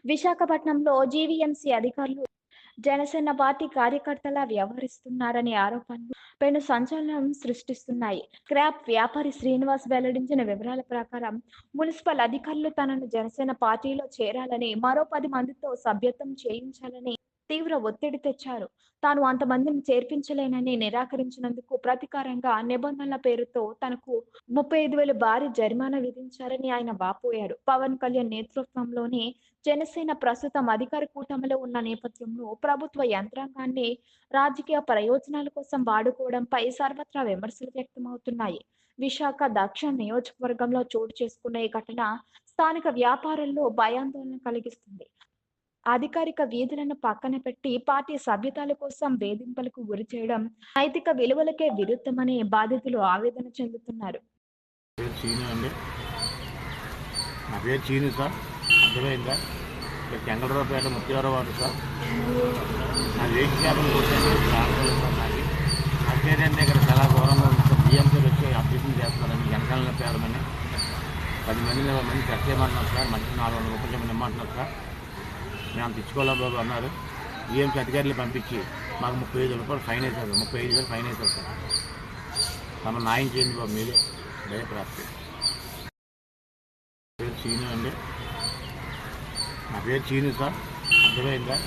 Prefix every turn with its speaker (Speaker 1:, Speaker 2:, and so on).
Speaker 1: విశాఖపట్నంలో జీవీఎంసీ అధికారులు జనసేన పార్టీ కార్యకర్తలా వ్యవహరిస్తున్నారనే ఆరోపణలు పెను సంచలనం సృష్టిస్తున్నాయి. స్క్రాప్ వ్యాపారి శ్రీనివాస్ వెల్లడించిన వివరాల ప్రకారం మున్సిపల్ అధికారులు తనను జనసేన పార్టీలో చేరాలని, మరో 10 మందితో సభ్యత్వం చేయించాలని తీవ్ర ఒత్తిడి తెచ్చారు. తాను అంతమందిని చేర్పించలేనని నిరాకరించినందుకు ప్రతీకారంగా నిబంధనల పేరుతో తనకు 35,000 భారీ జరిమానా విధించారని ఆయన వాపోయారు. పవన్ కళ్యాణ్ నేతృత్వంలోని జనసేన ప్రస్తుతం అధికార కూటమిలో ఉన్న నేపథ్యంలో ప్రభుత్వ యంత్రాంగాన్ని రాజకీయ ప్రయోజనాల కోసం వాడుకోవడంపై సర్వత్రా విమర్శలు వ్యక్తమవుతున్నాయి. విశాఖ దక్షిణ నియోజకవర్గంలో చోటు చేసుకున్న ఈ ఘటన స్థానిక వ్యాపారుల్లో భయాందోళన కలిగిస్తుంది. అధికారిక విధులను పక్కన పెట్టి పార్టీ సభ్యతల కోసం వేధింపులకు గురిచేయడం నైతిక విలువలకే విరుద్ధమని బాధితులు ఆవేదన చెందుతున్నారు.
Speaker 2: పేరు చీను అండి. నా పేరు చీను సార్. అర్థమైందా? చెంగళరావుపేట 36వ వార్డు సార్. నా వెయిట్ క్యాబిన్ కొట్టండి సార్. నాకు అదేంటంటే ఇక్కడ చాలా ఘోరంగా ఉంది సార్. జీఎంసీలు వచ్చి అభ్యర్థన చేస్తున్నారని వెనకాల పేరమని 10 మంది ఖర్చు చేయమన్నారు సార్. మనిషి 400 రూపాయలు ఇమ్మంటున్నారు సార్. మేము అంత ఇచ్చుకోలే బాబు అన్నారు. జీఎంసీ అధికారులు పంపించి మాకు 35,000 రూపాయలు ఫైన్ వేశారు. 35,000 ఫైన్ వేశారు సార్. తమ న్యాయం చేయండి బాబు, మీరే దయప్రాప్తి. పేరు చీను అండి. నా పేరు చీను సార్. అర్థమైందా?